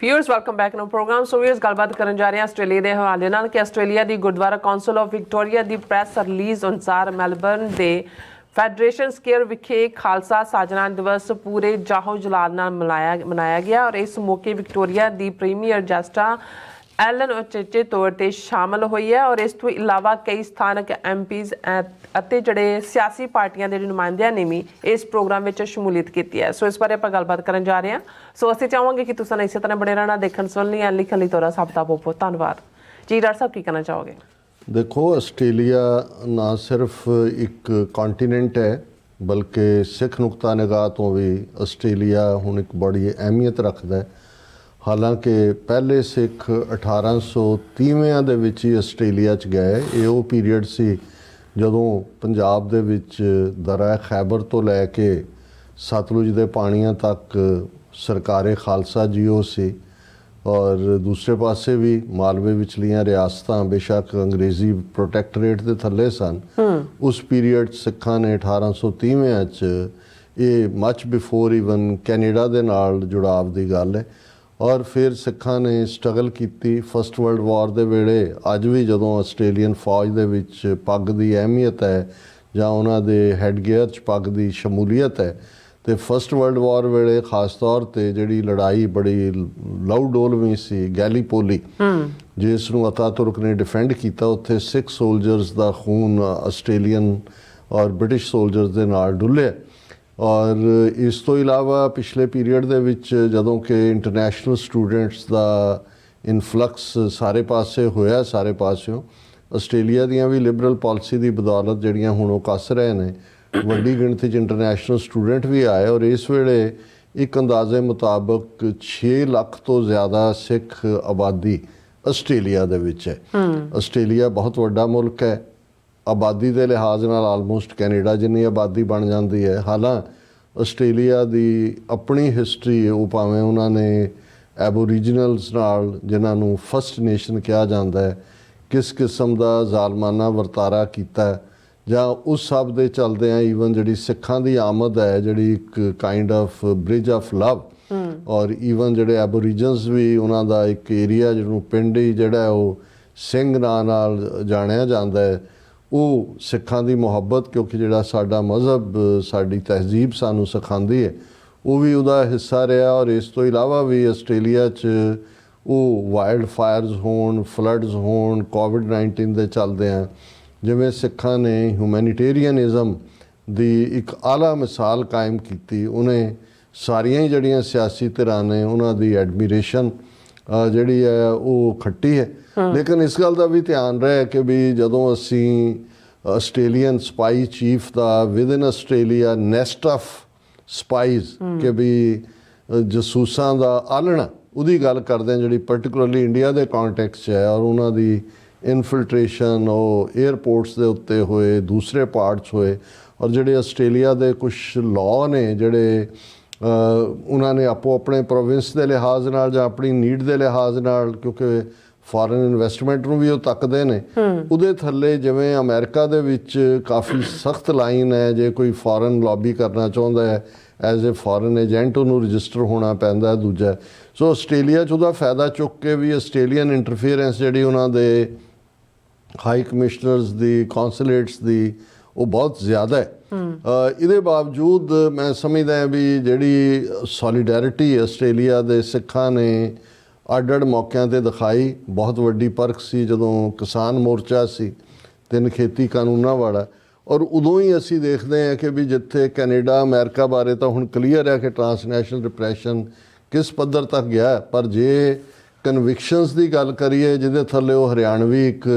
Viewers welcome back नो program. So viewers गलबात करन जा रहे हैं आस्ट्रेलिया के हवाले नाल कि आस्ट्रेलिया की गुरुद्वारा कौंसल ऑफ विक्टोरिया की प्रैस रिलीज़ अनुसार मैलबर्न के फैडरेशन स्क्वेयर विखे खालसा साजना दिवस पूरे जाहो जलाल नाल मनाया गया और इस मौके विक्टोरिया की प्रीमियर जस्टा एलन उचेचे तौर पर शामिल हुई है और इस तो इलावा कई स्थानक MPs ਅਤੇ ਜਿਹੜੇ ਸਿਆਸੀ ਪਾਰਟੀਆਂ ਦੇ ਨੁਮਾਇੰਦਿਆਂ ਨੇ ਵੀ ਇਸ ਪ੍ਰੋਗਰਾਮ ਵਿੱਚ ਸ਼ਮੂਲੀਅਤ ਕੀਤੀ ਹੈ। ਸੋ ਇਸ ਬਾਰੇ ਆਪਾਂ ਗੱਲਬਾਤ ਕਰਨ ਜਾ ਰਹੇ ਹਾਂ। ਸੋ ਅਸੀਂ ਚਾਹਾਂਗੇ ਕਿ ਤੁਸੀਂ ਇਸੇ ਤਰ੍ਹਾਂ ਬਣੇ ਰਹਿਣਾ, ਦੇਖਣ ਸੁਣਨ ਲਈ ਲਿਖਣ ਲਈ ਤੁਹਾਡਾ ਸਭ ਦਾ ਬਹੁਤ ਬਹੁਤ ਧੰਨਵਾਦ ਜੀ। ਡਾਕਟਰ ਸਾਹਿਬ ਕੀ ਕਹਿਣਾ ਚਾਹੋਗੇ? ਦੇਖੋ, ਆਸਟ੍ਰੇਲੀਆ ਨਾ ਸਿਰਫ ਇੱਕ ਕੰਟੀਨੈਂਟ ਹੈ ਬਲਕਿ ਸਿੱਖ ਨੁਕਤਾ ਨਿਗਾਹ ਤੋਂ ਵੀ ਆਸਟ੍ਰੇਲੀਆ ਹੁਣ ਇੱਕ ਬੜੀ ਅਹਿਮੀਅਤ ਰੱਖਦਾ ਹੈ। ਹਾਲਾਂਕਿ ਪਹਿਲੇ ਸਿੱਖ 1830 ਦੇ ਵਿੱਚ ਹੀ ਆਸਟ੍ਰੇਲੀਆ 'ਚ ਗਏ। ਇਹ ਉਹ ਪੀਰੀਅਡ ਸੀ ਜਦੋਂ ਪੰਜਾਬ ਦੇ ਵਿੱਚ ਦਰਿਆ ਖੈਬਰ ਤੋਂ ਲੈ ਕੇ ਸਤਲੁਜ ਦੇ ਪਾਣੀਆਂ ਤੱਕ ਸਰਕਾਰੇ ਖਾਲਸਾ ਜੀਓ ਸੀ ਔਰ ਦੂਸਰੇ ਪਾਸੇ ਵੀ ਮਾਲਵੇ ਵਿਚਲੀਆਂ ਰਿਆਸਤਾਂ ਬੇਸ਼ੱਕ ਅੰਗਰੇਜ਼ੀ ਪ੍ਰੋਟੈਕਟਰੇਟ ਦੇ ਥੱਲੇ ਸਨ। ਉਸ ਪੀਰੀਅਡ ਸਿੱਖਾਂ ਨੇ 1830 'ਚ ਇਹ ਮੱਚ ਬਿਫੋਰ ਈਵਨ ਕੈਨੇਡਾ ਦੇ ਨਾਲ ਜੁੜਾਵ ਦੀ ਗੱਲ ਹੈ ਔਰ ਫਿਰ ਸਿੱਖਾਂ ਨੇ ਸਟਰਗਲ ਕੀਤੀ ਫਸਟ ਵਰਲਡ ਵਾਰ ਦੇ ਵੇਲੇ। ਅੱਜ ਵੀ ਜਦੋਂ ਆਸਟ੍ਰੇਲੀਅਨ ਫੌਜ ਦੇ ਵਿੱਚ ਪੱਗ ਦੀ ਅਹਿਮੀਅਤ ਹੈ ਜਾਂ ਉਹਨਾਂ ਦੇ ਹੈਡਗੇਅਰ 'ਚ ਪੱਗ ਦੀ ਸ਼ਮੂਲੀਅਤ ਹੈ ਤੇ ਫਸਟ ਵਰਲਡ ਵਾਰ ਵੇਲੇ ਖਾਸ ਤੌਰ 'ਤੇ ਜਿਹੜੀ ਲੜਾਈ ਬੜੀ ਲਊ ਡੋਲਵੀਂ ਸੀ ਗੈਲੀਪੋਲੀ, ਜਿਸ ਨੂੰ ਅਤਾਤੁਰਕ ਨੇ ਡਿਫੈਂਡ ਕੀਤਾ, ਉੱਥੇ ਸਿੱਖ ਸੋਲਜਰਸ ਦਾ ਖੂਨ ਆਸਟ੍ਰੇਲੀਅਨ ਔਰ ਬ੍ਰਿਟਿਸ਼ ਸੋਲਜਰਸ ਦੇ ਨਾਲ ਡੁੱਲਿਆ। ਔਰ ਇਸ ਤੋਂ ਇਲਾਵਾ ਪਿਛਲੇ ਪੀਰੀਅਡ ਦੇ ਵਿੱਚ ਜਦੋਂ ਕਿ ਇੰਟਰਨੈਸ਼ਨਲ ਸਟੂਡੈਂਟਸ ਦਾ ਇਨਫਲਕਸ ਸਾਰੇ ਪਾਸੇ ਹੋਇਆ, ਸਾਰੇ ਪਾਸਿਓਂ ਆਸਟ੍ਰੇਲੀਆ ਦੀਆਂ ਵੀ ਲਿਬਰਲ ਪਾਲਿਸੀ ਦੀ ਬਦੌਲਤ ਜਿਹੜੀਆਂ ਹੁਣ ਉਹ ਕੱਸ ਰਹੇ ਨੇ, ਵੱਡੀ ਗਿਣਤੀ 'ਚ ਇੰਟਰਨੈਸ਼ਨਲ ਸਟੂਡੈਂਟ ਵੀ ਆਏ ਔਰ ਇਸ ਵੇਲੇ ਇੱਕ ਅੰਦਾਜ਼ੇ ਮੁਤਾਬਕ 6 ਲੱਖ ਤੋਂ ਜ਼ਿਆਦਾ ਸਿੱਖ ਆਬਾਦੀ ਆਸਟ੍ਰੇਲੀਆ ਦੇ ਵਿੱਚ ਹੈ। ਆਸਟ੍ਰੇਲੀਆ ਬਹੁਤ ਵੱਡਾ ਮੁਲਕ ਹੈ, ਆਬਾਦੀ ਦੇ ਲਿਹਾਜ਼ ਨਾਲ ਆਲਮੋਸਟ ਕੈਨੇਡਾ ਜਿੰਨੀ ਆਬਾਦੀ ਬਣ ਜਾਂਦੀ ਹੈ। ਹਾਲਾਂ ਆਸਟ੍ਰੇਲੀਆ ਦੀ ਆਪਣੀ ਹਿਸਟਰੀ, ਉਹ ਭਾਵੇਂ ਉਹਨਾਂ ਨੇ ਐਬੋਰੀਜਨਲਸ ਨਾਲ, ਜਿਨ੍ਹਾਂ ਨੂੰ ਫਸਟ ਨੇਸ਼ਨ ਕਿਹਾ ਜਾਂਦਾ ਹੈ, ਕਿਸ ਕਿਸਮ ਦਾ ਜ਼ਾਲਮਾਨਾ ਵਰਤਾਰਾ ਕੀਤਾ ਜਾਂ ਉਸ ਸਭ ਦੇ ਚੱਲਦਿਆਂ ਈਵਨ ਜਿਹੜੀ ਸਿੱਖਾਂ ਦੀ ਆਮਦ ਹੈ, ਜਿਹੜੀ ਇੱਕ kind of bridge of love, ਔਰ ਈਵਨ ਜਿਹੜੇ ਐਬੋਰੀਜਨਸ ਵੀ ਉਹਨਾਂ ਦਾ ਇੱਕ ਏਰੀਆ ਜਿਹਨੂੰ ਪਿੰਡ ਹੀ ਜਿਹੜਾ ਉਹ ਸਿੰਘ ਨਾਂ ਨਾਲ ਜਾਣਿਆ ਜਾਂਦਾ ਹੈ, ਉਹ ਸਿੱਖਾਂ ਦੀ ਮੁਹੱਬਤ, ਕਿਉਂਕਿ ਜਿਹੜਾ ਸਾਡਾ ਮਜ਼ਹਬ, ਸਾਡੀ ਤਹਿਜ਼ੀਬ ਸਾਨੂੰ ਸਿਖਾਉਂਦੀ ਹੈ, ਉਹ ਵੀ ਉਹਦਾ ਹਿੱਸਾ ਰਿਹਾ। ਔਰ ਇਸ ਤੋਂ ਇਲਾਵਾ ਵੀ ਆਸਟ੍ਰੇਲੀਆ 'ਚ ਉਹ ਵਾਈਲਡ ਫਾਇਰਸ ਹੋਣ, ਫਲੱਡਸ ਹੋਣ, ਕੋਵਿਡ-19 ਦੇ ਚੱਲਦਿਆਂ ਜਿਵੇਂ ਸਿੱਖਾਂ ਨੇ ਹਿਊਮੈਨੀਟੇਰੀਅਨਿਜ਼ਮ ਦੀ ਇੱਕ ਆਲਾ ਮਿਸਾਲ ਕਾਇਮ ਕੀਤੀ। ਉਹਨੇ ਸਾਰੀਆਂ ਹੀ ਜਿਹੜੀਆਂ ਸਿਆਸੀ ਧਿਰਾਂ ਨੇ ਉਹਨਾਂ ਦੀ ਐਡਮੀਰੇਸ਼ਨ ਜਿਹੜੀ ਹੈ ਉਹ ਖੱਟੀ ਹੈ। ਲੇਕਿਨ ਇਸ ਗੱਲ ਦਾ ਵੀ ਧਿਆਨ ਰਹੇ ਕਿ ਵੀ ਜਦੋਂ ਅਸੀਂ ਆਸਟ੍ਰੇਲੀਅਨ ਸਪਾਈ ਚੀਫ ਦਾ within Australia nest of spies ਕਿ ਵੀ ਜਸੂਸਾਂ ਦਾ ਆਲਣਾ, ਉਹਦੀ ਗੱਲ ਕਰਦੇ ਹਾਂ ਜਿਹੜੀ ਪਰਟੀਕੂਲਰਲੀ ਇੰਡੀਆ ਦੇ ਕੌਂਟੈਕਸਟ 'ਚ ਹੈ ਔਰ ਉਹਨਾਂ ਦੀ ਇਨਫਿਲਟ੍ਰੇਸ਼ਨ ਉਹ ਏਅਰਪੋਰਟਸ ਦੇ ਉੱਤੇ ਹੋਏ, ਦੂਸਰੇ ਪਾਰਟਸ ਹੋਏ ਔਰ ਜਿਹੜੇ ਆਸਟ੍ਰੇਲੀਆ ਦੇ ਕੁਛ ਲਾਅ ਨੇ ਜਿਹੜੇ ਉਹਨਾਂ ਨੇ ਆਪੋ ਆਪਣੇ ਪ੍ਰੋਵਿੰਸ ਦੇ ਲਿਹਾਜ਼ ਨਾਲ ਜਾਂ ਆਪਣੀ ਨੀਡ ਦੇ ਲਿਹਾਜ਼ ਨਾਲ, ਕਿਉਂਕਿ ਫੋਰਨ ਇਨਵੈਸਟਮੈਂਟ ਨੂੰ ਵੀ ਉਹ ਤੱਕਦੇ ਨੇ, ਉਹਦੇ ਥੱਲੇ ਜਿਵੇਂ ਅਮਰੀਕਾ ਦੇ ਵਿੱਚ ਕਾਫੀ ਸਖਤ ਲਾਈਨ ਹੈ, ਜੇ ਕੋਈ ਫੋਰਨ ਲੌਬੀ ਕਰਨਾ ਚਾਹੁੰਦਾ ਹੈ ਐਜ਼ ਏ ਫੋਰਨ ਏਜੰਟ ਉਹਨੂੰ ਰਜਿਸਟਰ ਹੋਣਾ ਪੈਂਦਾ ਹੈ। ਦੂਜਾ ਸੋ ਆਸਟ੍ਰੇਲੀਆ 'ਚ ਉਹਦਾ ਫਾਇਦਾ ਚੁੱਕ ਕੇ ਵੀ ਆਸਟ੍ਰੇਲੀਅਨ ਇੰਟਰਫੀਅਰੈਂਸ ਜਿਹੜੀ ਉਹਨਾਂ ਦੇ ਹਾਈ ਕਮਿਸ਼ਨਰਸ ਦੀ, ਕੌਂਸੂਲੇਟਸ ਦੀ, ਉਹ ਬਹੁਤ ਜ਼ਿਆਦਾ ਹੈ। ਇਹਦੇ ਬਾਵਜੂਦ ਮੈਂ ਸਮਝਦਾ ਵੀ ਜਿਹੜੀ ਸੋਲੀਡੈਰਿਟੀ ਆਸਟ੍ਰੇਲੀਆ ਦੇ ਸਿੱਖਾਂ ਨੇ ਅੱਡ-ਅੱਡ ਮੌਕਿਆਂ 'ਤੇ ਦਿਖਾਈ, ਬਹੁਤ ਵੱਡੀ ਪਰਖ ਸੀ ਜਦੋਂ ਕਿਸਾਨ ਮੋਰਚਾ ਸੀ 3 ਖੇਤੀ ਕਾਨੂੰਨਾਂ ਵਾਲਾ। ਔਰ ਉਦੋਂ ਹੀ ਅਸੀਂ ਦੇਖਦੇ ਹਾਂ ਕਿ ਵੀ ਜਿੱਥੇ ਕੈਨੇਡਾ ਅਮਰੀਕਾ ਬਾਰੇ ਤਾਂ ਹੁਣ ਕਲੀਅਰ ਹੈ ਕਿ ਟਰਾਂਸਨੈਸ਼ਨਲ ਰਿਪਰੈਸ਼ਨ ਕਿਸ ਪੱਧਰ ਤੱਕ ਗਿਆ, ਪਰ ਜੇ ਕਨਵਿਕਸ਼ਨਸ ਦੀ ਗੱਲ ਕਰੀਏ ਜਿਹਦੇ ਥੱਲੇ ਉਹ ਹਰਿਆਣਵੀ ਇੱਕ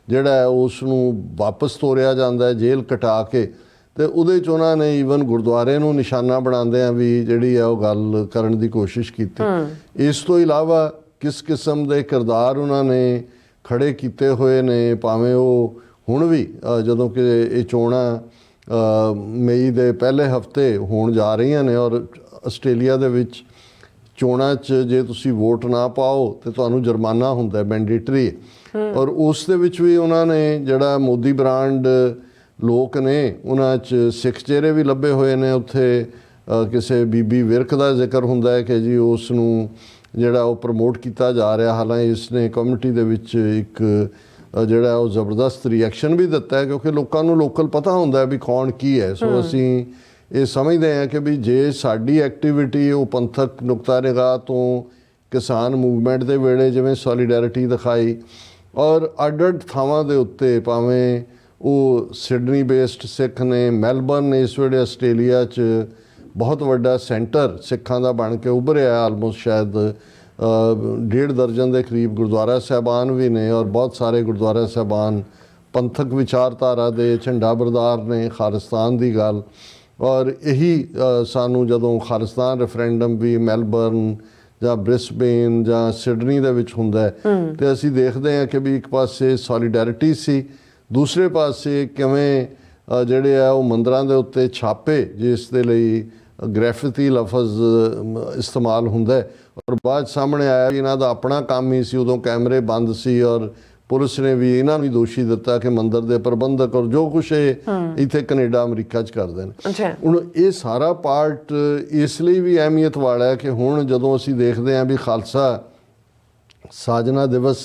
ਜਿਹੜਾ ਹੈ ਉਸ ਨੂੰ ਵਾਪਸ ਤੋਰਿਆ ਜਾਂਦਾ ਜੇਲ੍ਹ ਕਟਾ ਕੇ, ਅਤੇ ਉਹਦੇ 'ਚ ਉਹਨਾਂ ਨੇ ਈਵਨ ਗੁਰਦੁਆਰੇ ਨੂੰ ਨਿਸ਼ਾਨਾ ਬਣਾਉਂਦਿਆਂ ਵੀ ਜਿਹੜੀ ਹੈ ਉਹ ਗੱਲ ਕਰਨ ਦੀ ਕੋਸ਼ਿਸ਼ ਕੀਤੀ। ਇਸ ਤੋਂ ਇਲਾਵਾ ਕਿਸ ਕਿਸਮ ਦੇ ਕਿਰਦਾਰ ਉਹਨਾਂ ਨੇ ਖੜੇ ਕੀਤੇ ਹੋਏ ਨੇ, ਭਾਵੇਂ ਉਹ ਹੁਣ ਵੀ ਜਦੋਂ ਕਿ ਇਹ ਚੋਣਾਂ ਮਈ ਦੇ ਪਹਿਲੇ ਹਫ਼ਤੇ ਹੋਣ ਜਾ ਰਹੀਆਂ ਨੇ ਔਰ ਆਸਟ੍ਰੇਲੀਆ ਦੇ ਵਿੱਚ ਚੋਣਾਂ 'ਚ ਜੇ ਤੁਸੀਂ ਵੋਟ ਨਾ ਪਾਓ ਤਾਂ ਤੁਹਾਨੂੰ ਜੁਰਮਾਨਾ ਹੁੰਦਾ, ਮੈਂਡੇਟਰੀ। ਔਰ ਉਸ ਦੇ ਵਿੱਚ ਵੀ ਉਹਨਾਂ ਨੇ ਜਿਹੜਾ ਮੋਦੀ ਬ੍ਰਾਂਡ ਲੋਕ ਨੇ ਉਹਨਾਂ 'ਚ ਸਿੱਖ ਚਿਹਰੇ ਵੀ ਲੱਭੇ ਹੋਏ ਨੇ ਉੱਥੇ, ਕਿਸੇ ਬੀਬੀ ਵਿਰਕ ਦਾ ਜ਼ਿਕਰ ਹੁੰਦਾ ਹੈ ਕਿ ਜੀ ਉਸ ਨੂੰ ਜਿਹੜਾ ਉਹ ਪ੍ਰਮੋਟ ਕੀਤਾ ਜਾ ਰਿਹਾ। ਹਾਲਾਂਕਿ ਇਸ ਨੇ ਕਮਿਊਨਿਟੀ ਦੇ ਵਿੱਚ ਇੱਕ ਜਿਹੜਾ ਉਹ ਜ਼ਬਰਦਸਤ ਰਿਐਕਸ਼ਨ ਵੀ ਦਿੱਤਾ ਹੈ, ਕਿਉਂਕਿ ਲੋਕਾਂ ਨੂੰ ਲੋਕਲ ਪਤਾ ਹੁੰਦਾ ਹੈ ਵੀ ਕੌਣ ਕੀ ਹੈ। ਸੋ ਅਸੀਂ ਇਹ ਸਮਝਦੇ ਹਾਂ ਕਿ ਵੀ ਜੇ ਸਾਡੀ ਐਕਟੀਵਿਟੀ ਉਹ ਪੰਥਕ ਨੁਕਤਾ ਨਿਗਾਹ ਤੋਂ ਕਿਸਾਨ ਮੂਵਮੈਂਟ ਦੇ ਵੇਲੇ ਜਿਵੇਂ ਸੋਲੀਡੈਰਿਟੀ ਦਿਖਾਈ, ਔਰ ਅੱਡ-ਅੱਡ ਥਾਵਾਂ ਦੇ ਉੱਤੇ ਭਾਵੇਂ ਉਹ ਸਿਡਨੀ ਬੇਸਡ ਸਿੱਖ ਨੇ, ਮੈਲਬਰਨ ਇਸ ਵੇਲੇ ਆਸਟ੍ਰੇਲੀਆ 'ਚ ਬਹੁਤ ਵੱਡਾ ਸੈਂਟਰ ਸਿੱਖਾਂ ਦਾ ਬਣ ਕੇ ਉੱਭਰਿਆ। ਆਲਮੋਸਟ ਸ਼ਾਇਦ 1.5 ਦਰਜਨ ਦੇ ਕਰੀਬ ਗੁਰਦੁਆਰਾ ਸਾਹਿਬਾਨ ਵੀ ਨੇ, ਔਰ ਬਹੁਤ ਸਾਰੇ ਗੁਰਦੁਆਰਾ ਸਾਹਿਬਾਨ ਪੰਥਕ ਵਿਚਾਰਧਾਰਾ ਦੇ ਝੰਡਾ ਬਰਦਾਰ ਨੇ ਖਾਲਿਸਤਾਨ ਦੀ ਗੱਲ। ਔਰ ਇਹੀ ਸਾਨੂੰ ਜਦੋਂ ਖਾਲਿਸਤਾਨ ਰੈਫਰੈਂਡਮ ਵੀ ਮੈਲਬਰਨ ਜਾਂ ਬ੍ਰਿਸਬੇਨ ਜਾਂ ਸਿਡਨੀ ਦੇ ਵਿੱਚ ਹੁੰਦਾ ਹੈ ਤੇ ਅਸੀਂ ਦੇਖਦੇ ਹਾਂ ਕਿ ਵੀ ਇੱਕ ਪਾਸੇ ਸੋਲੀਡੈਰਿਟੀ ਸੀ, ਦੂਸਰੇ ਪਾਸੇ ਕਿਵੇਂ ਜਿਹੜੇ ਆ ਉਹ ਮੰਦਰਾਂ ਦੇ ਉੱਤੇ ਛਾਪੇ ਜਿਸ ਦੇ ਲਈ ਗ੍ਰੈਫਿਟੀ ਲਫ਼ਜ਼ ਇਸਤੇਮਾਲ ਹੁੰਦਾ ਹੈ, ਔਰ ਬਾਅਦ ਸਾਹਮਣੇ ਆਇਆ ਕਿ ਇਹਨਾਂ ਦਾ ਆਪਣਾ ਕੰਮ ਹੀ ਸੀ, ਉਦੋਂ ਕੈਮਰੇ ਬੰਦ ਸੀ ਔਰ ਪੁਲਿਸ ਨੇ ਵੀ ਇਹਨਾਂ ਨੂੰ ਦੋਸ਼ੀ ਦਿੱਤਾ ਕਿ ਮੰਦਰ ਦੇ ਪ੍ਰਬੰਧਕ ਔਰ ਜੋ ਕੁਛ ਇਹ ਇੱਥੇ ਕੈਨੇਡਾ ਅਮਰੀਕਾ 'ਚ ਕਰਦੇ ਨੇ। ਹੁਣ ਇਹ ਸਾਰਾ ਪਾਰਟ ਇਸ ਲਈ ਵੀ ਅਹਿਮੀਅਤ ਵਾਲਾ ਹੈ ਕਿ ਹੁਣ ਜਦੋਂ ਅਸੀਂ ਦੇਖਦੇ ਹਾਂ ਵੀ ਖਾਲਸਾ ਸਾਜਨਾ ਦਿਵਸ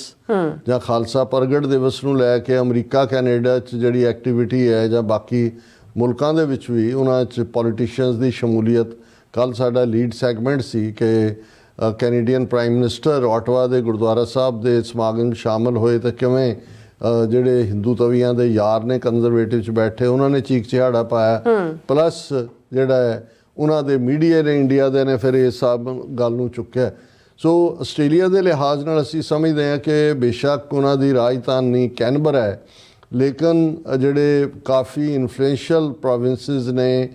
ਜਾਂ ਖਾਲਸਾ ਪ੍ਰਗਟ ਦਿਵਸ ਨੂੰ ਲੈ ਕੇ ਅਮਰੀਕਾ ਕੈਨੇਡਾ 'ਚ ਜਿਹੜੀ ਐਕਟੀਵਿਟੀ ਹੈ ਜਾਂ ਬਾਕੀ ਮੁਲਕਾਂ ਦੇ ਵਿੱਚ ਵੀ ਉਹਨਾਂ 'ਚ ਪੋਲੀਟੀਸ਼ੀਅਨਸ ਦੀ ਸ਼ਮੂਲੀਅਤ। ਕੱਲ੍ਹ ਸਾਡਾ ਲੀਡ ਸੈਗਮੈਂਟ ਸੀ ਕਿ ਕੈਨੇਡੀਅਨ ਪ੍ਰਾਈਮ ਮਿਨਿਸਟਰ ਆਟਵਾ ਦੇ ਗੁਰਦੁਆਰਾ ਸਾਹਿਬ ਦੇ ਸਮਾਗਮ ਸ਼ਾਮਲ ਹੋਏ ਤਾਂ ਕਿਵੇਂ ਜਿਹੜੇ ਹਿੰਦੂ ਤਵੀਆਂ ਦੇ ਯਾਰ ਨੇ ਕੰਜ਼ਰਵੇਟਿਵ 'ਚ ਬੈਠੇ ਉਹਨਾਂ ਨੇ ਚੀਕ ਚਿਹਾੜਾ ਪਾਇਆ, ਪਲੱਸ ਜਿਹੜਾ ਹੈ ਉਹਨਾਂ ਦੇ ਮੀਡੀਆ ਨੇ ਇੰਡੀਆ ਦੇ ਨੇ ਫਿਰ ਇਸ ਸਭ ਗੱਲ ਨੂੰ ਚੁੱਕਿਆ। ਸੋ ਆਸਟ੍ਰੇਲੀਆ ਦੇ ਲਿਹਾਜ਼ ਨਾਲ ਅਸੀਂ ਸਮਝਦੇ ਹਾਂ ਕਿ ਬੇਸ਼ੱਕ ਉਹਨਾਂ ਦੀ ਰਾਜਧਾਨੀ ਕੈਨਬਰਾ ਹੈ, ਲੇਕਿਨ ਜਿਹੜੇ ਕਾਫੀ ਇਨਫਲੂਐਂਸ਼ੀਅਲ ਪ੍ਰੋਵਿੰਸਿਸ ਨੇ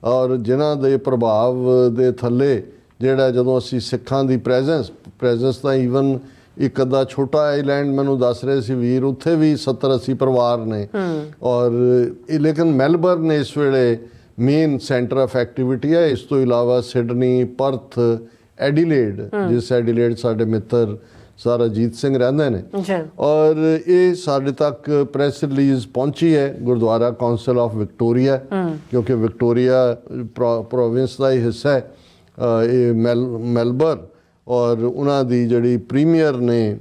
ਔਰ ਜਿਨ੍ਹਾਂ ਦੇ ਪ੍ਰਭਾਵ ਦੇ ਥੱਲੇ ਜਿਹੜਾ ਜਦੋਂ ਅਸੀਂ ਸਿੱਖਾਂ ਦੀ ਪ੍ਰੈਜ਼ੈਂਸ ਤਾਂ ਈਵਨ ਇੱਕ ਅੱਧਾ ਛੋਟਾ ਆਈਲੈਂਡ ਮੈਨੂੰ ਦੱਸ ਰਹੇ ਸੀ ਵੀਰ, ਉੱਥੇ ਵੀ 70-80 ਪਰਿਵਾਰ ਨੇ। ਔਰ ਲੇਕਿਨ ਮੈਲਬਰਨ ਇਸ ਵੇਲੇ ਮੇਨ ਸੈਂਟਰ ਆਫ ਐਕਟੀਵਿਟੀ ਹੈ। ਇਸ ਤੋਂ ਇਲਾਵਾ ਸਿਡਨੀ, ਪਰਥ, ਐਡੀਲੇਡ, ਜਿਸ ਐਡੀਲੇਡ ਸਾਡੇ ਮਿੱਤਰ ਸਰ ਅਜੀਤ ਸਿੰਘ ਰਹਿੰਦੇ ਨੇ, ਔਰ ਇਹ ਸਾਡੇ ਤੱਕ ਪ੍ਰੈਸ ਰਿਲੀਜ਼ ਪਹੁੰਚੀ ਹੈ ਗੁਰਦੁਆਰਾ ਕੌਂਸਲ ਆਫ ਵਿਕਟੋਰੀਆ, ਕਿਉਂਕਿ ਵਿਕਟੋਰੀਆ ਪ੍ਰੋਵਿੰਸ ਦਾ ਹੀ ਹਿੱਸਾ ਹੈ ਇਹ ਮੈਲਬਰਨ। ਔਰ ਉਹਨਾਂ ਦੀ ਜਿਹੜੀ ਪ੍ਰੀਮੀਅਰ ਨੇ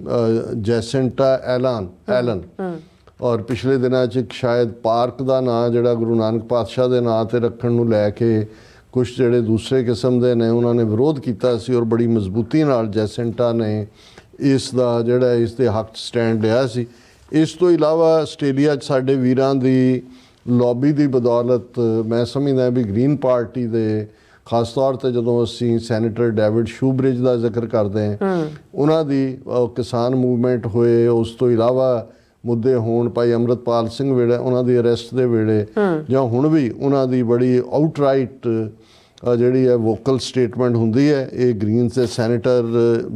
ਜੈਸਿੰਟਾ ਐਲਨ, ਔਰ ਪਿਛਲੇ ਦਿਨਾਂ 'ਚ ਇੱਕ ਸ਼ਾਇਦ ਪਾਰਕ ਦਾ ਨਾਂ ਜਿਹੜਾ ਗੁਰੂ ਨਾਨਕ ਪਾਤਸ਼ਾਹ ਦੇ ਨਾਂ 'ਤੇ ਰੱਖਣ ਨੂੰ ਲੈ ਕੇ ਕੁਛ ਜਿਹੜੇ ਦੂਸਰੇ ਕਿਸਮ ਦੇ ਨੇ ਉਹਨਾਂ ਨੇ ਵਿਰੋਧ ਕੀਤਾ ਸੀ, ਔਰ ਬੜੀ ਮਜ਼ਬੂਤੀ ਨਾਲ ਜੈਸਿੰਟਾ ਨੇ ਇਸ ਦਾ ਜਿਹੜਾ ਇਸ ਦੇ ਹੱਕ 'ਚ ਸਟੈਂਡ ਲਿਆ ਸੀ। ਇਸ ਤੋਂ ਇਲਾਵਾ ਆਸਟ੍ਰੇਲੀਆ 'ਚ ਸਾਡੇ ਵੀਰਾਂ ਦੀ ਲੌਬੀ ਦੀ ਬਦੌਲਤ ਮੈਂ ਸਮਝਦਾ ਵੀ ਗ੍ਰੀਨ ਪਾਰਟੀ ਦੇ ਖਾਸ ਤੌਰ 'ਤੇ ਜਦੋਂ ਅਸੀਂ ਸੈਨੇਟਰ ਡੇਵਿਡ ਸ਼ੂਬਰਿਜ ਦਾ ਜ਼ਿਕਰ ਕਰਦੇ ਹਾਂ, ਉਹਨਾਂ ਦੀ ਕਿਸਾਨ ਮੂਵਮੈਂਟ ਹੋਏ, ਉਸ ਤੋਂ ਇਲਾਵਾ ਮੁੱਦੇ ਹੋਣ ਭਾਈ ਅੰਮ੍ਰਿਤਪਾਲ ਸਿੰਘ ਵੇਲੇ ਉਹਨਾਂ ਦੀ ਅਰੈਸਟ ਦੇ ਵੇਲੇ, ਜਾਂ ਹੁਣ ਵੀ ਉਹਨਾਂ ਦੀ ਬੜੀ ਆਊਟਰਾਈਟ ਜਿਹੜੀ ਹੈ ਵੋਕਲ ਸਟੇਟਮੈਂਟ ਹੁੰਦੀ ਹੈ ਇਹ ਗ੍ਰੀਨਸ ਦੇ ਸੈਨੇਟਰ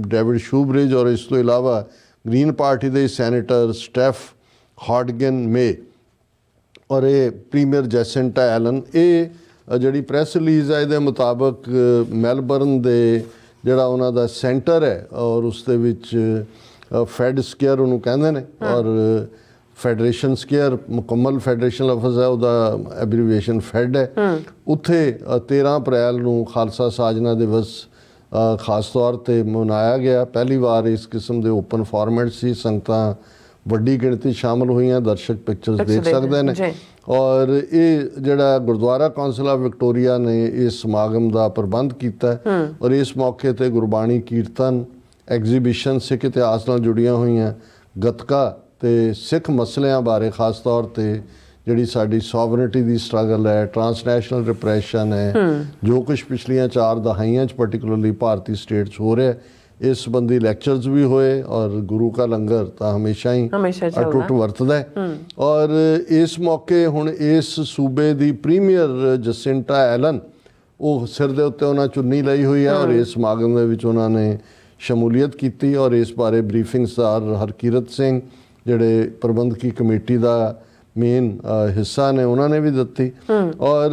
ਡੇਵਿਡ ਸ਼ੂਬਰਿਜ ਔਰ ਇਸ ਤੋਂ ਇਲਾਵਾ ਗ੍ਰੀਨ ਪਾਰਟੀ ਦੇ ਸੈਨੇਟਰ ਸਟੈਫ ਹਾਰਡਗਨ ਮੇ ਔਰ ਇਹ ਪ੍ਰੀਮੀਅਰ ਜੈਸਿੰਟਾ ਐਲਨ। ਇਹ ਜਿਹੜੀ ਪ੍ਰੈਸ ਰਿਲੀਜ਼ ਹੈ ਇਹਦੇ ਮੁਤਾਬਕ ਮੈਲਬਰਨ ਦੇ ਜਿਹੜਾ ਉਹਨਾਂ ਦਾ ਸੈਂਟਰ ਹੈ ਔਰ ਉਸ ਦੇ ਵਿੱਚ ਫੈਡ ਸਕੇਅਰ ਉਹਨੂੰ ਕਹਿੰਦੇ ਨੇ, ਔਰ ਫੈਡਰੇਸ਼ਨ ਸਕੇਅਰ ਮੁਕੰਮਲ ਫੈਡਰੇਸ਼ਨ ਲਫ਼ਜ਼ ਹੈ, ਉਹਦਾ ਐਬਰੀਵੇਸ਼ਨ ਫੈਡ ਹੈ। ਉੱਥੇ 13 ਅਪ੍ਰੈਲ ਨੂੰ ਖਾਲਸਾ ਸਾਜਨਾ ਦਿਵਸ ਖਾਸ ਤੌਰ 'ਤੇ ਮਨਾਇਆ ਗਿਆ। ਪਹਿਲੀ ਵਾਰ ਇਸ ਕਿਸਮ ਦੇ ਓਪਨ ਫਾਰਮੈਟ ਸੀ, ਸੰਗਤਾਂ ਵੱਡੀ ਗਿਣਤੀ ਸ਼ਾਮਲ ਹੋਈਆਂ, ਦਰਸ਼ਕ ਪਿਕਚਰਸ ਦੇਖ ਸਕਦੇ ਨੇ। ਔਰ ਇਹ ਜਿਹੜਾ ਗੁਰਦੁਆਰਾ ਕੌਂਸਲ ਆਫ ਵਿਕਟੋਰੀਆ ਨੇ ਇਸ ਸਮਾਗਮ ਦਾ ਪ੍ਰਬੰਧ ਕੀਤਾ ਔਰ ਇਸ ਮੌਕੇ 'ਤੇ ਗੁਰਬਾਣੀ ਕੀਰਤਨ, ਐਗਜ਼ੀਬਿਸ਼ਨ, ਸਿੱਖ ਇਤਿਹਾਸ ਨਾਲ ਜੁੜੀਆਂ ਹੋਈਆਂ ਗੱਤਕਾ ਤੇ ਸਿੱਖ ਮਸਲਿਆਂ ਬਾਰੇ ਖਾਸ ਤੌਰ 'ਤੇ ਜਿਹੜੀ ਸਾਡੀ ਸੋਵਰਨਿਟੀ ਦੀ ਸਟਰਗਲ ਹੈ, ਟਰਾਂਸਨੈਸ਼ਨਲ ਰਿਪਰੈਸ਼ਨ ਹੈ, ਜੋ ਕੁਛ ਪਿਛਲੀਆਂ 4 ਦਹਾਈਆਂ 'ਚ ਪਰਟੀਕੂਲਰਲੀ ਭਾਰਤੀ ਸਟੇਟ 'ਚ ਹੋ ਰਿਹਾ, ਇਸ ਸੰਬੰਧੀ ਲੈਕਚਰਸ ਵੀ ਹੋਏ। ਔਰ ਗੁਰੂ ਕਾ ਲੰਗਰ ਤਾਂ ਹਮੇਸ਼ਾ ਹੀ ਅਟੁੱਟ ਵਰਤਦਾ ਹੈ। ਔਰ ਇਸ ਮੌਕੇ ਹੁਣ ਇਸ ਸੂਬੇ ਦੀ ਪ੍ਰੀਮੀਅਰ ਜਸਿੰਟਾ ਐਲਨ, ਉਹ ਸਿਰ ਦੇ ਉੱਤੇ ਉਹਨਾਂ ਚੁੰਨੀ ਲਈ ਹੋਈ ਹੈ ਔਰ ਇਸ ਸਮਾਗਮ ਦੇ ਵਿੱਚ ਉਹਨਾਂ ਨੇ ਸ਼ਮੂਲੀਅਤ ਕੀਤੀ ਔਰ ਇਸ ਬਾਰੇ ਬਰੀਫਿੰਗਸਾਰ ਹਰਕੀਰਤ ਸਿੰਘ ਜਿਹੜੇ ਪ੍ਰਬੰਧਕੀ ਕਮੇਟੀ ਦਾ ਮੇਨ ਹਿੱਸਾ ਨੇ ਉਹਨਾਂ ਨੇ ਵੀ ਦਿੱਤੀ। ਔਰ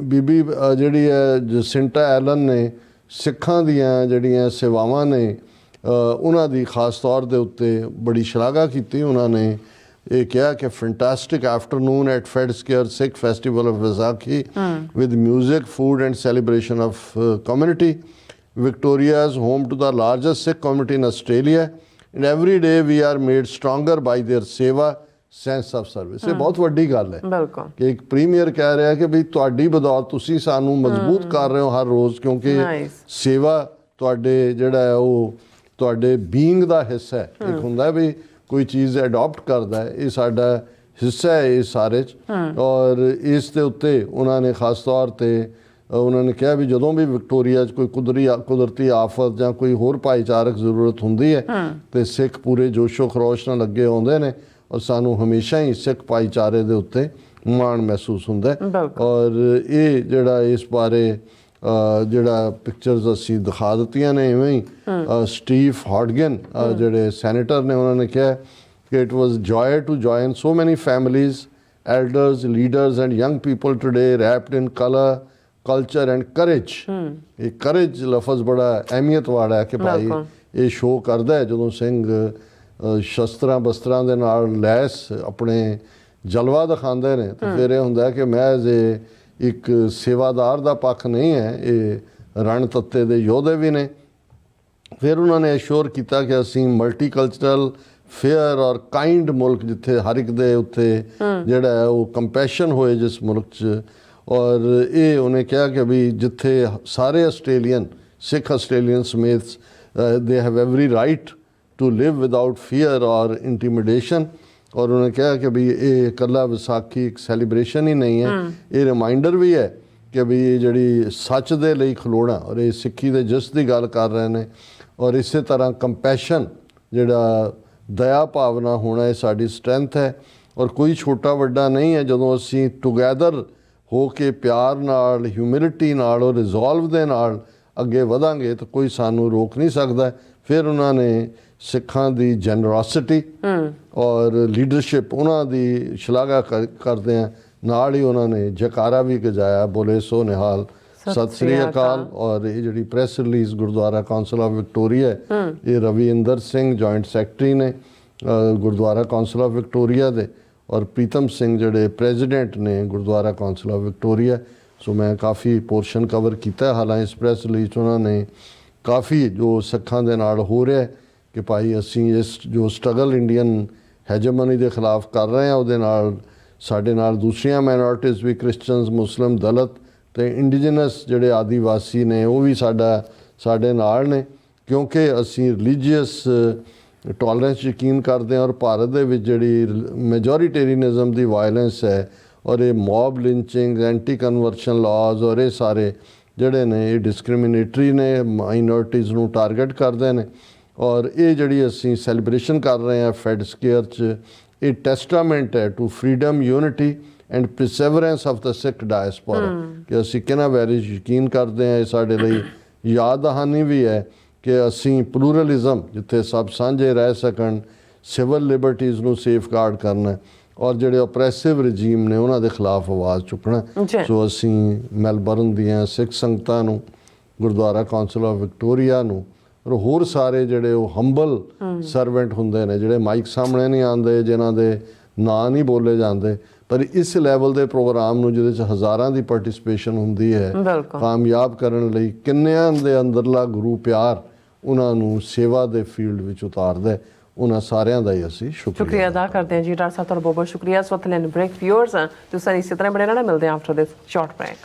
ਬੀਬੀ ਜਿਹੜੀ ਹੈ ਜਸਿੰਟਾ ਐਲਨ ਨੇ ਸਿੱਖਾਂ ਦੀਆਂ ਜਿਹੜੀਆਂ ਸੇਵਾਵਾਂ ਨੇ ਉਹਨਾਂ ਦੀ ਖਾਸ ਤੌਰ ਦੇ ਉੱਤੇ ਬੜੀ ਸ਼ਲਾਘਾ ਕੀਤੀ। ਉਹਨਾਂ ਨੇ ਇਹ ਕਿਹਾ ਕਿ fantastic afternoon at fed square Sikh festival of Vaisakhi with music food and celebration of community Victoria is home to the largest Sikh community in Australia and every day we are made stronger by their seva sense of service। ਇਹ ਬਹੁਤ ਵੱਡੀ ਗੱਲ ਹੈ ਬਿਲਕੁਲ ਕਿ ਇੱਕ premier ਕਹਿ ਰਿਹਾ ਕਿ ਵੀ ਤੁਹਾਡੀ ਬਦੌਲਤ ਤੁਸੀਂ ਸਾਨੂੰ ਮਜ਼ਬੂਤ ਕਰ ਰਹੇ ਹੋ ਹਰ ਰੋਜ਼, ਕਿਉਂਕਿ ਸੇਵਾ ਤੁਹਾਡੇ ਜਿਹੜਾ ਹੈ ਉਹ ਤੁਹਾਡੇ ਬੀਇੰਗ ਦਾ ਹਿੱਸਾ ਹੈ। ਇੱਕ ਹੁੰਦਾ ਵੀ ਕੋਈ ਚੀਜ਼ ਅਡਾਪਟ ਕਰਦਾ ਹੈ, ਇਹ ਸਾਡਾ ਹਿੱਸਾ ਹੈ ਇਸ ਸਾਰੇ 'ਚ। ਔਰ ਇਸ ਦੇ ਉੱਤੇ ਉਹਨਾਂ ਨੇ ਖਾਸ ਤੌਰ 'ਤੇ ਉਹਨਾਂ ਨੇ ਕਿਹਾ ਵੀ ਜਦੋਂ ਵੀ ਵਿਕਟੋਰੀਆ 'ਚ ਕੋਈ ਕੁਦਰਤੀ ਆਫਤ ਜਾਂ ਕੋਈ ਹੋਰ ਭਾਈਚਾਰਕ ਜ਼ਰੂਰਤ ਹੁੰਦੀ ਹੈ ਤੇ ਸਿੱਖ ਪੂਰੇ ਜੋਸ਼ੋ ਖਰੋਸ਼ ਨਾਲ ਲੱਗੇ ਆਉਂਦੇ ਨੇ ਔਰ ਸਾਨੂੰ ਹਮੇਸ਼ਾ ਹੀ ਸਿੱਖ ਭਾਈਚਾਰੇ ਦੇ ਉੱਤੇ ਮਾਣ ਮਹਿਸੂਸ ਹੁੰਦਾ ਹੈ। ਔਰ ਇਹ ਜਿਹੜਾ ਇਸ ਬਾਰੇ ਜਿਹੜਾ ਪਿਕਚਰਸ ਅਸੀਂ ਦਿਖਾ ਦਿੱਤੀਆਂ ਨੇ ਇਵੇਂ ਹੀ ਸਟੀਵ ਹਾਰਡਗਨ ਜਿਹੜੇ ਸੈਨੇਟਰ ਨੇ ਉਹਨਾਂ ਨੇ ਕਿਹਾ ਕਿ it was joy to join so many families elders leaders and young people today wrapped in color culture and courage. ਇਹ ਕਰੇਜ ਲਫ਼ਜ਼ ਬੜਾ ਅਹਿਮੀਅਤ ਵਾਲਾ ਹੈ ਕਿ ਭਾਈ ਇਹ ਸ਼ੋਅ ਕਰਦਾ ਹੈ ਜਦੋਂ ਸਿੰਘ ਸ਼ਸਤਰਾਂ ਬਸਤਰਾਂ ਦੇ ਨਾਲ ਲੈਸ ਆਪਣੇ ਜਲਵਾ ਦਿਖਾਉਂਦੇ ਨੇ ਤਾਂ ਫਿਰ ਇਹ ਹੁੰਦਾ ਕਿ ਮਹਿਜ਼ ਇਹ ਇੱਕ ਸੇਵਾਦਾਰ ਦਾ ਪੱਖ ਨਹੀਂ ਹੈ, ਇਹ ਰਣ ਤੱਤੇ ਦੇ ਯੋਧੇ ਵੀ ਨੇ। ਫਿਰ ਉਹਨਾਂ ਨੇ ਅਸ਼ੋਰ ਕੀਤਾ ਕਿ ਅਸੀਂ ਮਲਟੀਕਲਚਰਲ ਫੇਅਰ ਔਰ ਕਾਈਂਡ ਮੁਲਕ ਜਿੱਥੇ ਹਰ ਇੱਕ ਦੇ ਉੱਤੇ ਜਿਹੜਾ ਹੈ ਉਹ ਕੰਪੈਸ਼ਨ ਹੋਏ ਜਿਸ ਮੁਲਕ 'ਚ। ਔਰ ਇਹ ਉਹਨੇ ਕਿਹਾ ਕਿ ਵੀ ਜਿੱਥੇ ਸਾਰੇ ਆਸਟ੍ਰੇਲੀਅਨ ਸਿੱਖ ਆਸਟ੍ਰੇਲੀਅਨ ਸਮੇਤ they have every right to live without fear or intimidation. ਔਰ ਉਹਨੇ ਕਿਹਾ ਕਿ ਵੀ ਇਹ ਇਕੱਲਾ ਵਿਸਾਖੀ ਇੱਕ ਸੈਲੀਬ੍ਰੇਸ਼ਨ ਹੀ ਨਹੀਂ ਹੈ, ਇਹ ਰਿਮਾਈਂਡਰ ਵੀ ਹੈ ਕਿ ਵੀ ਇਹ ਜਿਹੜੀ ਸੱਚ ਦੇ ਲਈ ਖਲੋਣਾ ਔਰ ਇਹ ਸਿੱਖੀ ਦੇ ਜਿਸ ਦੀ ਗੱਲ ਕਰ ਰਹੇ ਨੇ ਔਰ ਇਸੇ ਤਰ੍ਹਾਂ ਕੰਪੈਸ਼ਨ ਜਿਹੜਾ ਦਇਆ ਭਾਵਨਾ ਹੋਣਾ ਇਹ ਸਾਡੀ ਸਟਰੈਂਥ ਹੈ। ਔਰ ਕੋਈ ਛੋਟਾ ਵੱਡਾ ਨਹੀਂ ਹੈ, ਜਦੋਂ ਅਸੀਂ ਟੁਗੈਦਰ ਹੋ ਕੇ ਪਿਆਰ ਨਾਲ ਹਿਊਮਿਲਿਟੀ ਨਾਲ ਔਰ ਰਿਜ਼ੋਲਵ ਦੇ ਨਾਲ ਅੱਗੇ ਵਧਾਂਗੇ ਤਾਂ ਕੋਈ ਸਾਨੂੰ ਰੋਕ ਨਹੀਂ ਸਕਦਾ। ਫਿਰ ਉਹਨਾਂ ਨੇ ਸਿੱਖਾਂ ਦੀ ਜੈਨਰੋਸਿਟੀ ਔਰ ਲੀਡਰਸ਼ਿਪ ਉਹਨਾਂ ਦੀ ਸ਼ਲਾਘਾ ਕਰਦੇ ਆ, ਨਾਲ ਹੀ ਉਹਨਾਂ ਨੇ ਜੈਕਾਰਾ ਵੀ ਗਜਾਇਆ, ਬੋਲੇ ਸੋ ਨਿਹਾਲ ਸਤਿ ਸ੍ਰੀ ਅਕਾਲ। ਔਰ ਇਹ ਜਿਹੜੀ press release Gurdwara council of Victoria ਇਹ ਰਵਿੰਦਰ ਸਿੰਘ ਜੁਆਇੰਟ ਸੈਕਟਰੀ ਨੇ ਗੁਰਦੁਆਰਾ ਕੌਂਸਲ ਆਫ ਵਿਕਟੋਰੀਆ ਦੇ ਔਰ ਪ੍ਰੀਤਮ ਸਿੰਘ ਜਿਹੜੇ ਪ੍ਰੈਜ਼ੀਡੈਂਟ ਨੇ ਗੁਰਦੁਆਰਾ ਕੌਂਸਲ ਆਫ ਵਿਕਟੋਰੀਆ। ਸੋ ਮੈਂ ਕਾਫੀ ਪੋਰਸ਼ਨ ਕਵਰ ਕੀਤਾ। ਹਾਲਾਂਕਿ ਇਸ ਪ੍ਰੈਸ ਰਿਲੀਜ਼ ਉਹਨਾਂ ਨੇ ਕਾਫੀ ਜੋ ਸਿੱਖਾਂ ਦੇ ਨਾਲ ਹੋ ਰਿਹਾ ਕਿ ਭਾਈ ਅਸੀਂ ਇਸ ਜੋ ਸਟਰਗਲ ਇੰਡੀਅਨ ਹੈਜਮਨੀ ਦੇ ਖਿਲਾਫ ਕਰ ਰਹੇ ਹਾਂ ਉਹਦੇ ਨਾਲ ਸਾਡੇ ਨਾਲ ਦੂਸਰੀਆਂ ਮਾਈਨੋਰਟੀਜ਼ ਵੀ ਕ੍ਰਿਸਚਨਸ ਮੁਸਲਿਮ ਦਲਿਤ ਅਤੇ ਇੰਡੀਜਨਸ ਜਿਹੜੇ ਆਦੀਵਾਸੀ ਨੇ ਉਹ ਵੀ ਸਾਡੇ ਨਾਲ ਨੇ, ਕਿਉਂਕਿ ਅਸੀਂ ਰਿਲੀਜੀਅਸ ਟੋਲਰੈਂਸ ਯਕੀਨ ਕਰਦੇ ਹਾਂ। ਔਰ ਭਾਰਤ ਦੇ ਵਿੱਚ ਜਿਹੜੀ ਮੈਜੋਰੀਟੇਰੀਅਨਿਜ਼ਮ ਦੀ ਵਾਇਲੈਂਸ ਹੈ ਔਰ ਇਹ ਮੌਬ ਲਿੰਚਿੰਗ ਐਂਟੀ ਕਨਵਰਸ਼ਨ ਲਾਜ਼ ਔਰ ਇਹ ਸਾਰੇ ਜਿਹੜੇ ਨੇ ਇਹ ਡਿਸਕ੍ਰਿਮੀਨੇਟਰੀ ਨੇ, ਮਾਈਨੋਰਟੀਜ਼ ਨੂੰ ਟਾਰਗੇਟ ਕਰਦੇ ਨੇ। ਔਰ ਇਹ ਜਿਹੜੀ ਅਸੀਂ ਸੈਲੀਬ੍ਰੇਸ਼ਨ ਕਰ ਰਹੇ ਹਾਂ ਫੈਡ ਸਕੇਅਰ 'ਚ ਇਹ ਟੈਸਟਾਮੈਂਟ ਹੈ to freedom unity and perseverance of the Sikh diaspora ਕਿ ਅਸੀਂ ਕਿਹਨਾਂ ਵੈਲਿਊਜ਼ ਯਕੀਨ ਕਰਦੇ ਹਾਂ। ਇਹ ਸਾਡੇ ਲਈ ਯਾਦ ਦਹਾਨੀ ਵੀ ਹੈ ਕਿ ਅਸੀਂ ਪਲੂਰਲਿਜ਼ਮ ਜਿੱਥੇ ਸਭ ਸਾਂਝੇ ਰਹਿ ਸਕਣ, ਸਿਵਲ ਲਿਬਰਟੀਜ਼ ਨੂੰ ਸੇਫਗਾਰਡ ਕਰਨਾ ਔਰ ਜਿਹੜੇ ਓਪਰੈਸਿਵ ਰਜੀਮ ਨੇ ਉਹਨਾਂ ਦੇ ਖਿਲਾਫ ਆਵਾਜ਼ ਚੁੱਕਣਾ। ਸੋ ਅਸੀਂ ਮੈਲਬਰਨ ਦੀਆਂ ਸਿੱਖ ਸੰਗਤਾਂ ਨੂੰ, ਗੁਰਦੁਆਰਾ ਕੌਂਸਲ ਆਫ ਵਿਕਟੋਰੀਆ ਨੂੰ ਔਰ ਹੋਰ ਸਾਰੇ ਜਿਹੜੇ ਉਹ ਹੰਬਲ ਸਰਵੈਂਟ ਹੁੰਦੇ ਨੇ ਜਿਹੜੇ ਮਾਈਕ ਸਾਹਮਣੇ ਨਹੀਂ ਆਉਂਦੇ, ਜਿਨ੍ਹਾਂ ਦੇ ਨਾਂ ਨਹੀਂ ਬੋਲੇ ਜਾਂਦੇ, ਪਰ ਇਸ ਲੈਵਲ ਦੇ ਪ੍ਰੋਗਰਾਮ ਨੂੰ ਜਿਹਦੇ 'ਚ ਹਜ਼ਾਰਾਂ ਦੀ ਪਾਰਟਿਸਿਪੇਸ਼ਨ ਹੁੰਦੀ ਹੈ ਕਾਮਯਾਬ ਕਰਨ ਲਈ ਕਿੰਨਿਆਂ ਦੇ ਅੰਦਰਲਾ ਗੁਰੂ ਪਿਆਰ ਉਹਨਾਂ ਨੂੰ ਸੇਵਾ ਦੇ ਫੀਲਡ ਵਿੱਚ ਉਤਾਰਦਾ। ਉਹਨਾਂ ਸਾਰਿਆਂ ਦਾ ਹੀ ਅਸੀਂ ਸ਼ੁਕਰੀਆ ਅਦਾ ਕਰਦੇ ਹਾਂ ਜੀ। ਡਾਕਟਰ ਸਾਹਿਬ ਤੁਹਾਡਾ ਬਹੁਤ ਬਹੁਤ ਸ਼ੁਕਰੀਆ। ਸੋ ਲੈਨ ਬ੍ਰੇਕ ਵਿਊਅਰਸ ਤੁਸੀਂ ਇਸੇ ਤਰ੍ਹਾਂ ਬਣੇ ਰਹਿਣਾ, ਮਿਲਦੇ ਹਾਂ ਆਫਟਰ ਦਿਸ ਸ਼ਾਰਟ ਬ੍ਰੇਕ।